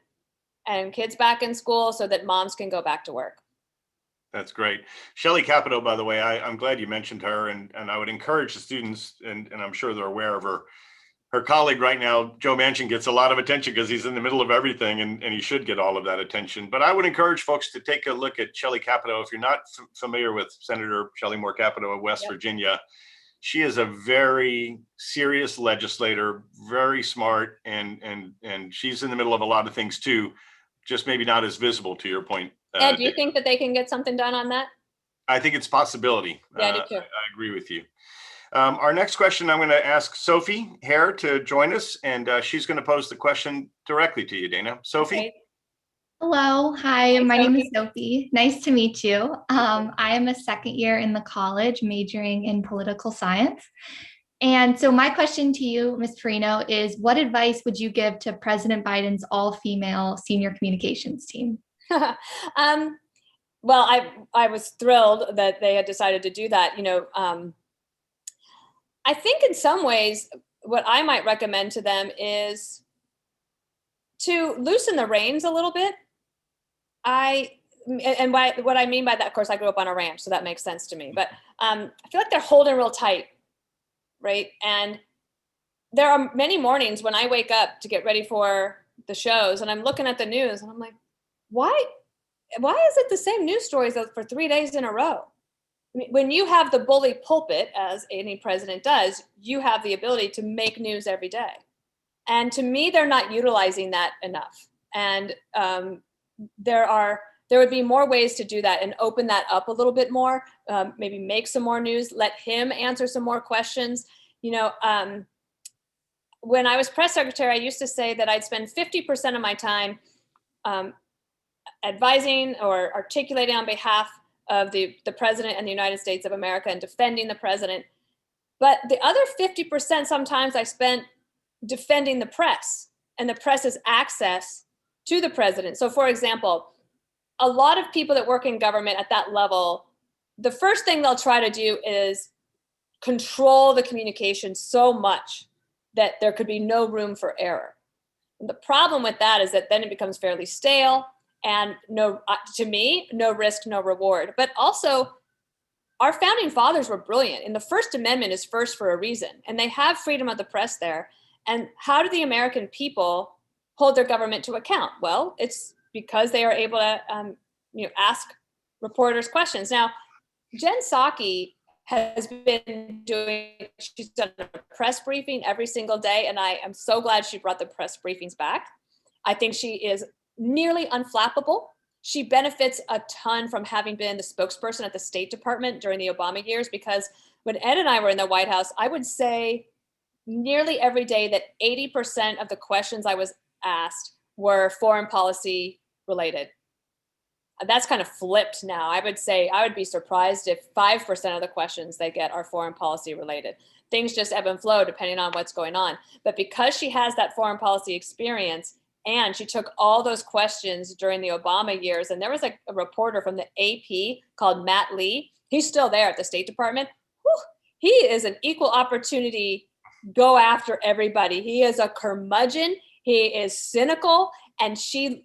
and kids back in school so that moms can go back to work. That's great. Shelley Capito, by the way, I'm glad you mentioned her, and I would encourage the students, and I'm sure they're aware of her. Her colleague right now, Joe Manchin, gets a lot of attention because he's in the middle of everything, and he should get all of that attention. But I would encourage folks to take a look at Shelley Capito. If you're not familiar with Senator Shelley Moore Capito of West Virginia, she is a very serious legislator, very smart, and she's in the middle of a lot of things too, just maybe not as visible, to your point. Ed, do you think that they can get something done on that? I think it's a possibility. Yeah, I do too. I agree with you. Our next question, I'm going to ask Sophie Hare to join us, and she's going to pose the question directly to you, Dana. Sophie? Okay. Hello. Hi, my Sophie. name is Sophie. Nice to meet you. I am a second year in the college majoring in political science. And so my question to you, Ms. Perino, is what advice would you give to President Biden's all-female senior communications team? Well, I was thrilled that they had decided to do that. I think in some ways, what I might recommend to them is to loosen the reins a little bit. What I mean by that, of course, I grew up on a ranch, so that makes sense to me. But I feel like they're holding real tight, right? And there are many mornings when I wake up to get ready for the shows, and I'm looking at the news, and I'm like, why is it the same news stories for 3 days in a row? I mean, when you have the bully pulpit, as any president does, you have the ability to make news every day. And to me, they're not utilizing that enough. And there would be more ways to do that and open that up a little bit more, maybe make some more news, let him answer some more questions. When I was press secretary, I used to say that I'd spend 50% of my time advising or articulating on behalf of the president and the United States of America and defending the president. But the other 50% sometimes I spent defending the press and the press's access to the president. So for example, a lot of people that work in government at that level, the first thing they'll try to do is control the communication so much that there could be no room for error. And the problem with that is that then it becomes fairly stale and to me, no risk, no reward. But also, our founding fathers were brilliant. And the First Amendment is first for a reason. And they have freedom of the press there. And how do the American people hold their government to account? Well, it's because they are able to ask reporters questions. Now, Jen Psaki has been she's done a press briefing every single day. And I am so glad she brought the press briefings back. I think she is nearly unflappable. She benefits a ton from having been the spokesperson at the State Department during the Obama years, because when Ed and I were in the White House, I would say nearly every day that 80% of the questions I was asked were foreign policy related. That's kind of flipped now. I would say I would be surprised if 5% of the questions they get are foreign policy related. Things just ebb and flow depending on what's going on. But because she has that foreign policy experience, and she took all those questions during the Obama years. And there was a reporter from the AP called Matt Lee. He's still there at the State Department. Whew, he is an equal opportunity, go after everybody. He is a curmudgeon. He is cynical. And she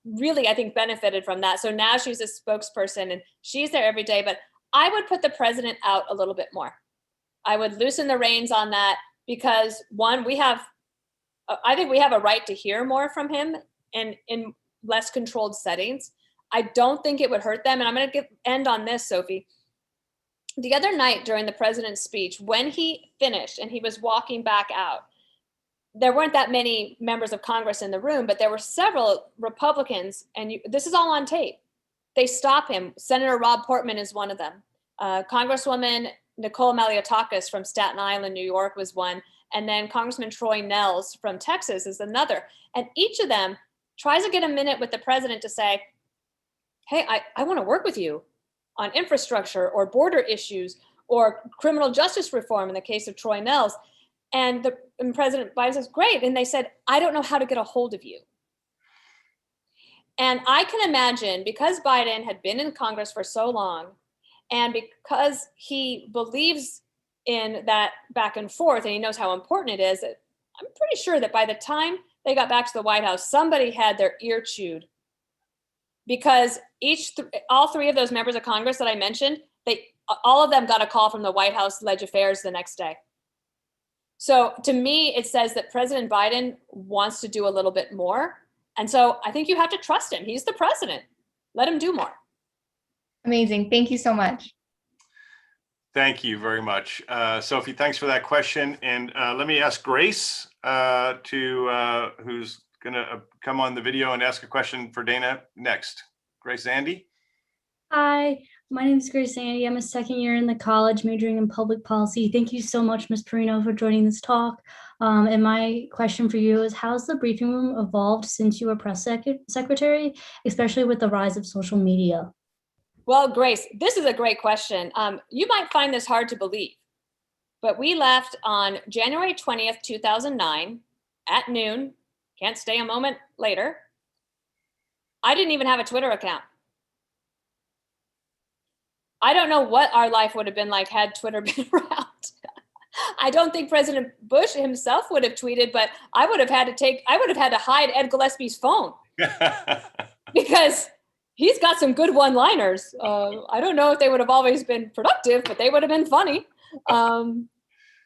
really, I think, benefited from that. So now she's a spokesperson and she's there every day. But I would put the president out a little bit more. I would loosen the reins on that because, one, I think we have a right to hear more from him and in less controlled settings. I don't think it would hurt them. And I'm going to end on this, Sophie. The other night during the president's speech, when he finished and he was walking back out, there weren't that many members of Congress in the room, but there were several Republicans, and this is all on tape. They stop him. Senator Rob Portman is one of them. Congresswoman Nicole Maliotakis from Staten Island, New York was one. And then Congressman Troy Nels from Texas is another. And each of them tries to get a minute with the president to say, hey, I want to work with you on infrastructure or border issues or criminal justice reform in the case of Troy Nels. And President Biden says, great. And they said, I don't know how to get a hold of you. And I can imagine, because Biden had been in Congress for so long, and because he believes in that back and forth, and he knows how important it is, that I'm pretty sure that by the time they got back to the White House, somebody had their ear chewed. Because all three of those members of Congress that I mentioned, all of them got a call from the White House Leg Affairs the next day. So to me, it says that President Biden wants to do a little bit more. And so I think you have to trust him. He's the president. Let him do more. Amazing. Thank you so much. Thank you very much. Sophie, thanks for that question. And let me ask Grace who's going to come on the video and ask a question for Dana next. Grace Zandy. Hi, my name is Grace Zandy. I'm a second year in the college majoring in public policy. Thank you so much, Ms. Perino, for joining this talk. And my question for you is, how's the briefing room evolved since you were press secretary, especially with the rise of social media? Well, Grace, this is a great question. You might find this hard to believe, but we left on January 20th, 2009 at noon. Can't stay a moment later. I didn't even have a Twitter account. I don't know what our life would have been like had Twitter been around. I don't think President Bush himself would have tweeted, but I would have had to hide Ed Gillespie's phone because he's got some good one-liners. I don't know if they would have always been productive, but they would have been funny.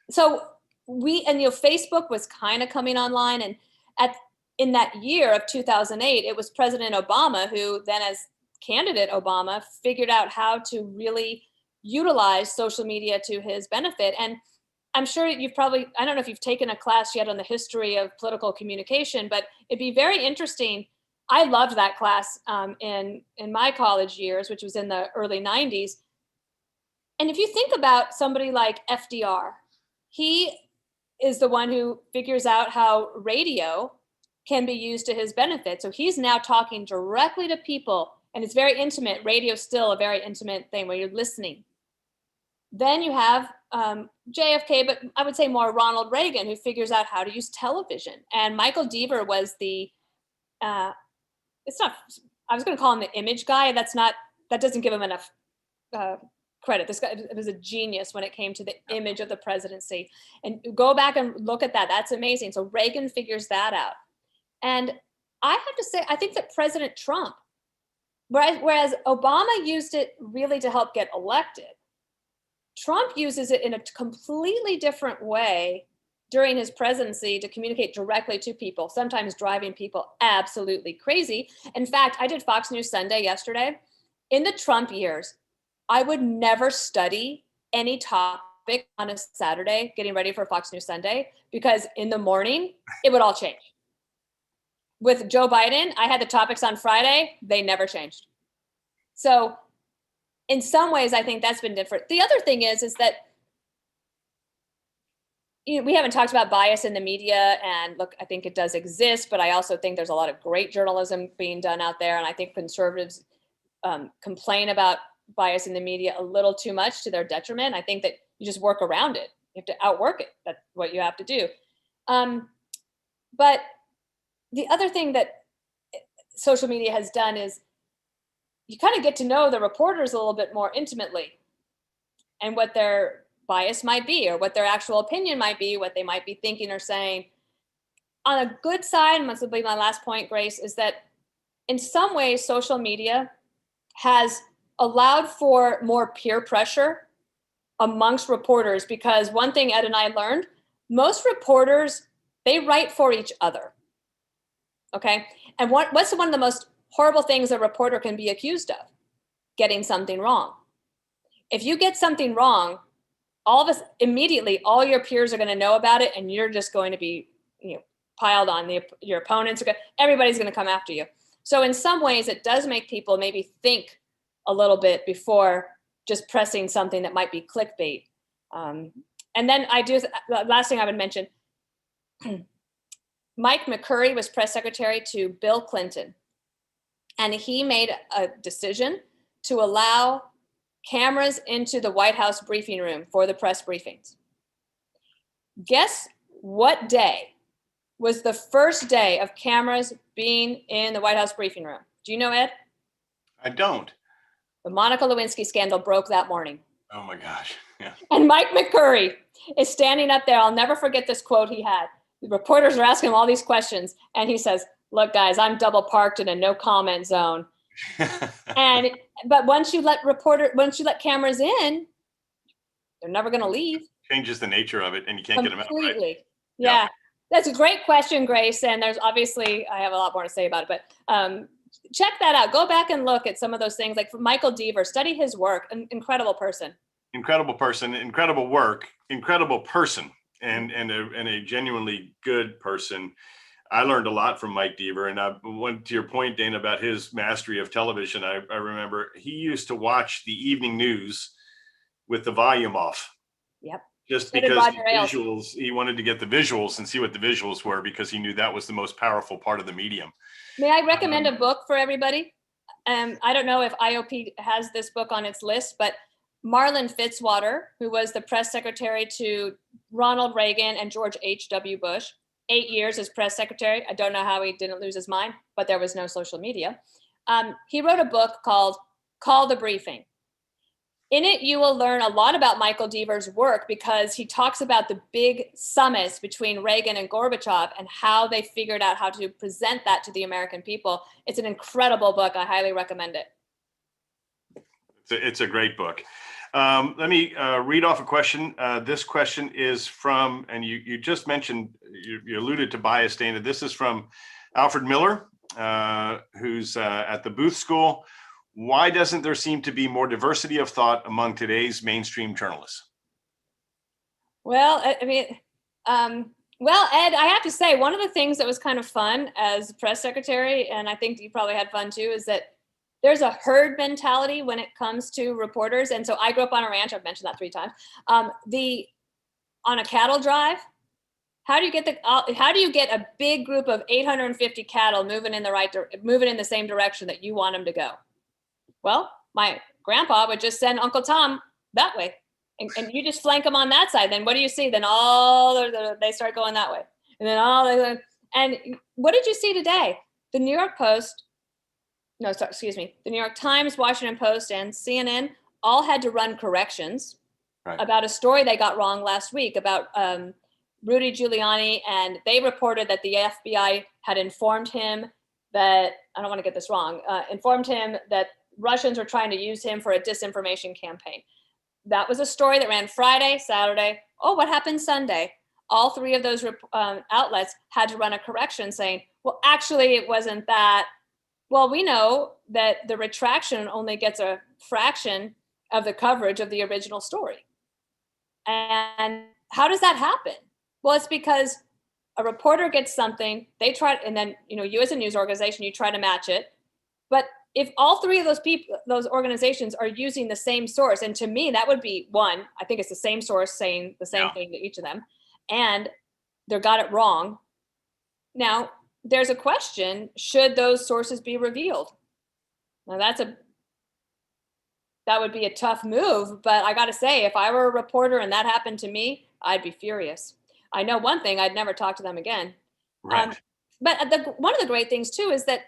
So Facebook was kind of coming online, and in that year of 2008, it was President Obama who then, as candidate Obama, figured out how to really utilize social media to his benefit. And I'm sure I don't know if you've taken a class yet on the history of political communication, but it'd be very interesting. I loved that class in my college years, which was in the early 90s. And if you think about somebody like FDR, he is the one who figures out how radio can be used to his benefit. So he's now talking directly to people, and it's very intimate. Radio is still a very intimate thing where you're listening. Then you have JFK, but I would say more Ronald Reagan, who figures out how to use television. And Michael Deaver was I was going to call him the image guy. That doesn't give him enough credit. This guy was a genius when it came to the image of the presidency. And go back and look at that. That's amazing. So Reagan figures that out. And I have to say, I think that President Trump, whereas Obama used it really to help get elected, Trump uses it in a completely different way during his presidency to communicate directly to people, sometimes driving people absolutely crazy. In fact, I did Fox News Sunday yesterday. In the Trump years, I would never study any topic on a Saturday getting ready for Fox News Sunday, because in the morning, it would all change. With Joe Biden, I had the topics on Friday, they never changed. So in some ways, I think that's been different. The other thing is that we haven't talked about bias in the media, and look, I think it does exist, but I also think there's a lot of great journalism being done out there. And I think conservatives complain about bias in the media a little too much to their detriment. I think that you just work around it. You have to outwork it. That's what you have to do. But the other thing that social media has done is you kind of get to know the reporters a little bit more intimately, and what their bias might be, or what their actual opinion might be, what they might be thinking or saying. On a good side, and this will be my last point, Grace, is that in some ways, social media has allowed for more peer pressure amongst reporters, because one thing Ed and I learned, most reporters, they write for each other. Okay. And what's one of the most horrible things a reporter can be accused of? Getting something wrong. If you get something wrong, immediately all your peers are going to know about it, and you're just going to be piled on. Your opponents everybody's going to come after you. So in some ways, it does make people maybe think a little bit before just pressing something that might be clickbait. And then the last thing I would mention, Mike McCurry was press secretary to Bill Clinton, and he made a decision to allow cameras into the White House briefing room for the press briefings. Guess what day was the first day of cameras being in the White House briefing room? Do you know, Ed? I don't. The Monica Lewinsky scandal broke that morning. Oh my gosh. Yeah. And Mike McCurry is standing up there. I'll never forget this quote he had. The reporters are asking him all these questions, and he says, "Look, guys, I'm double parked in a no comment zone." But once you let cameras in, they're never going to leave. Changes the nature of it, and you can't get them out. Completely. Right? Yeah. That's a great question, Grace. And there's obviously, I have a lot more to say about it, but check that out. Go back and look at some of those things. Like for Michael Deaver, study his work. An incredible person. Incredible person, incredible work, incredible person, and a genuinely good person. I learned a lot from Mike Deaver, and I went to your point, Dana, about his mastery of television. I remember he used to watch the evening news with the volume off. Yep. Just because the visuals, he wanted to get the visuals and see what the visuals were, because he knew that was the most powerful part of the medium. May I recommend a book for everybody? I don't know if IOP has this book on its list, but Marlon Fitzwater, who was the press secretary to Ronald Reagan and George H.W. Bush, 8 years as press secretary. I don't know how he didn't lose his mind, but there was no social media. He wrote a book called Call the Briefing. In it, you will learn a lot about Michael Deaver's work, because he talks about the big summits between Reagan and Gorbachev and how they figured out how to present that to the American people. It's an incredible book. I highly recommend it. It's a great book. Let me read off a question. This question is from, and you just mentioned, you alluded to bias, Dana. This is from Alfred Miller, who's at the Booth School. Why doesn't there seem to be more diversity of thought among today's mainstream journalists? Well, I mean, Ed, I have to say, one of the things that was kind of fun as press secretary, and I think you probably had fun too, is that there's a herd mentality when it comes to reporters. And so I grew up on a ranch. I've mentioned that 3 times. On a cattle drive, how do you get a big group of 850 cattle moving in the same direction that you want them to go? Well, my grandpa would just send Uncle Tom that way, and you just flank them on that side. Then what do you see? Then they start going that way, and then and what did you see today? The New York Times, Washington Post, and CNN all had to run corrections about a story they got wrong last week about Rudy Giuliani, and they reported that the FBI had informed him that, I don't want to get this wrong, informed him that Russians were trying to use him for a disinformation campaign. That was a story that ran Friday, Saturday. Oh, what happened Sunday? All 3 of those outlets had to run a correction saying, well, actually, it wasn't that. Well, we know that the retraction only gets a fraction of the coverage of the original story. And how does that happen? Well, it's because a reporter gets something, they try, and then, you as a news organization, you try to match it. But if all 3 of those organizations are using the same source, and to me, that would be one, I think it's the same source saying the same thing to each of them, and they got it wrong. Now, there's a question, should those sources be revealed? Now that would be a tough move, but I got to say, if I were a reporter and that happened to me, I'd be furious. I know one thing, I'd never talk to them again. Right. But one of the great things too is that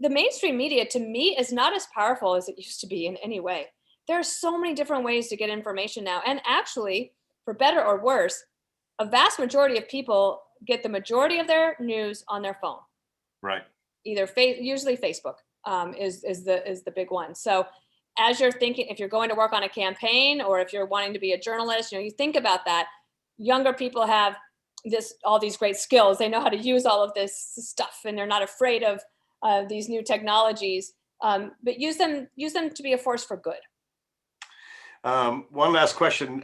the mainstream media, to me, is not as powerful as it used to be in any way. There are so many different ways to get information now. And actually, for better or worse, a vast majority of people get the majority of their news on their phone. Right. Usually Facebook is the big one. So as you're thinking, if you're going to work on a campaign, or if you're wanting to be a journalist, you think about that. Younger people have all these great skills. They know how to use all of this stuff, and they're not afraid of these new technologies. But use them to be a force for good. One last question,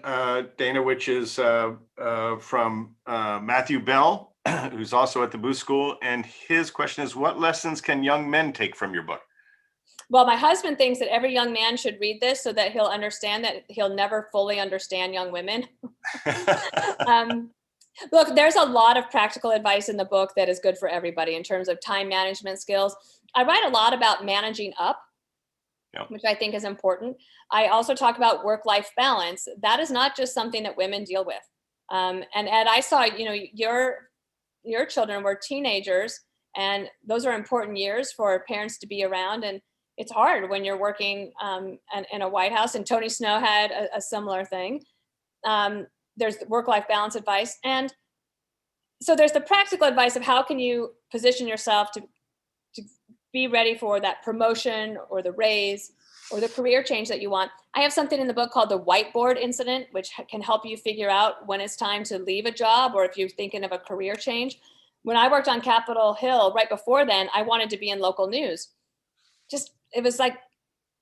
Dana, which is from Matthew Bell, who's also at the Booth School. And his question is, what lessons can young men take from your book? Well, my husband thinks that every young man should read this so that he'll understand that he'll never fully understand young women. Look, there's a lot of practical advice in the book that is good for everybody in terms of time management skills. I write a lot about managing up. Yeah. which I think is important. I also talk about work-life balance. That is not just something that women deal with. And Ed, I saw, your children were teenagers, and those are important years for parents to be around. And it's hard when you're working in a White House, and Tony Snow had a similar thing. There's the work-life balance advice. And so there's the practical advice of how can you position yourself to be ready for that promotion or the raise or the career change that you want. I have something in the book called the Whiteboard Incident, which can help you figure out when it's time to leave a job or if you're thinking of a career change. When I worked on Capitol Hill, right before then, I wanted to be in local news. It was like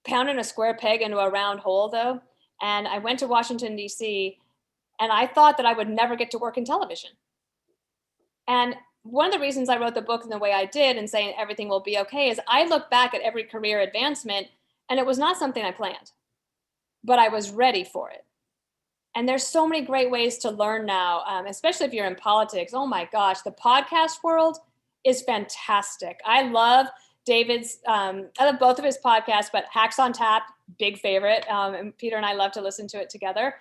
pounding a square peg into a round hole, though. And I went to Washington, D.C., and I thought that I would never get to work in television. And one of the reasons I wrote the book in the way I did and saying everything will be okay is I look back at every career advancement, and it was not something I planned, but I was ready for it. And there's so many great ways to learn now, especially if you're in politics. Oh my gosh, the podcast world is fantastic. I love David's, I love both of his podcasts, but Hacks on Tap, big favorite. And Peter and I love to listen to it together.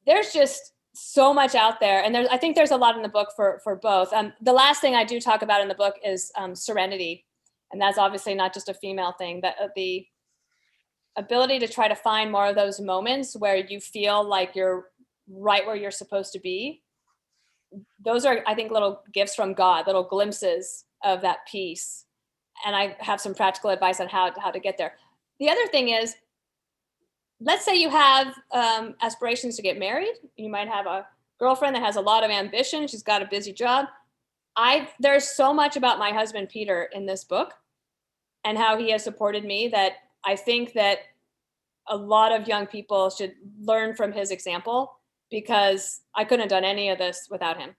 There's just so much out there. And I think there's a lot in the book for both. The last thing I do talk about in the book is Serenity. And that's obviously not just a female thing, but the ability to try to find more of those moments where you feel like you're right where you're supposed to be. Those are, I think, little gifts from God, little glimpses of that peace. And I have some practical advice on how to get there. The other thing is, let's say you have aspirations to get married. You might have a girlfriend that has a lot of ambition. She's got a busy job. There's so much about my husband, Peter, in this book and how he has supported me that I think that a lot of young people should learn from his example, because I couldn't have done any of this without him.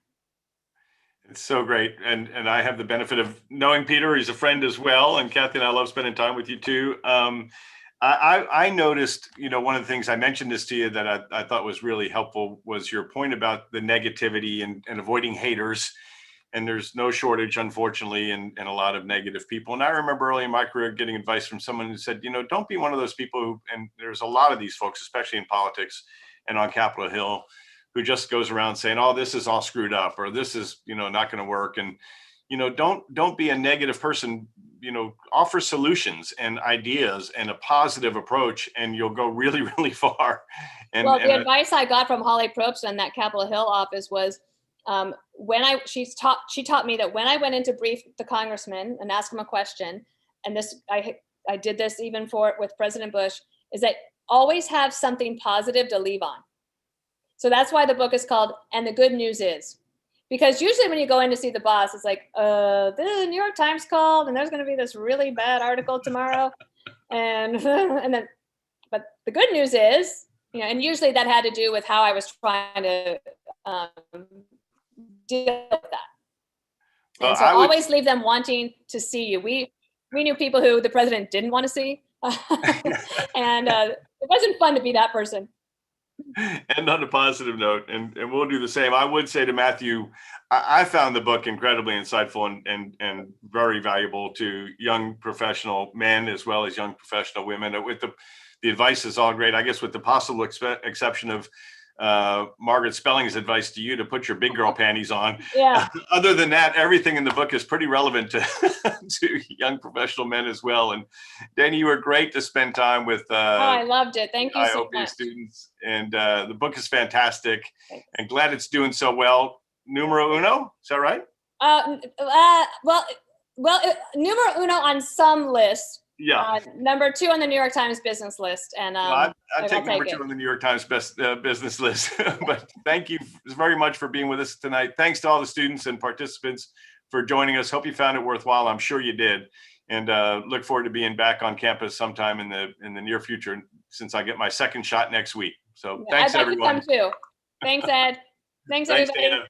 It's so great. And I have the benefit of knowing Peter. He's a friend as well. And Kathy and I love spending time with you too. I noticed, one of the things I mentioned this to you that I thought was really helpful was your point about the negativity and avoiding haters. And there's no shortage, unfortunately, in a lot of negative people. And I remember early in my career getting advice from someone who said, don't be one of those people who, and there's a lot of these folks, especially in politics and on Capitol Hill, who just goes around saying, oh, this is all screwed up, or this is, not going to work. And, don't be a negative person, offer solutions and ideas and a positive approach, and you'll go really, really far. And the advice I got from Holly Probst in that Capitol Hill office was, she taught me that when I went in to brief the congressman and ask him a question, and this, I did this even with President Bush, is that always have something positive to leave on. So that's why the book is called And the Good News Is. Because usually when you go in to see the boss, it's like, the New York Times called and there's going to be this really bad article tomorrow. and then, but the good news is, and usually that had to do with how I was trying to deal with that. And so always leave them wanting to see you. We knew people who the president didn't want to see. And it wasn't fun to be that person. And on a positive note, and we'll do the same. I would say to Matthew, I found the book incredibly insightful and very valuable to young professional men as well as young professional women. With the advice is all great, I guess, with the possible exception of Margaret Spelling's advice to you to put your big girl panties on. Yeah. Other than that, everything in the book is pretty relevant to to young professional men as well. And Dana, you were great to spend time with. I loved it. Thank you so IOP much. Students, and the book is fantastic. Thanks. And glad it's doing so well. Numero uno, is that right? Numero uno on some lists. Yeah. Number 2 on the New York Times business list. And I'd take number 2 on the New York Times best business list. But thank you very much for being with us tonight. Thanks to all the students and participants for joining us. Hope you found it worthwhile. I'm sure you did. And look forward to being back on campus sometime in the near future, since I get my second shot next week. So thanks, I'd like everyone. to come too. Thanks, Ed. Thanks, everybody. Dana.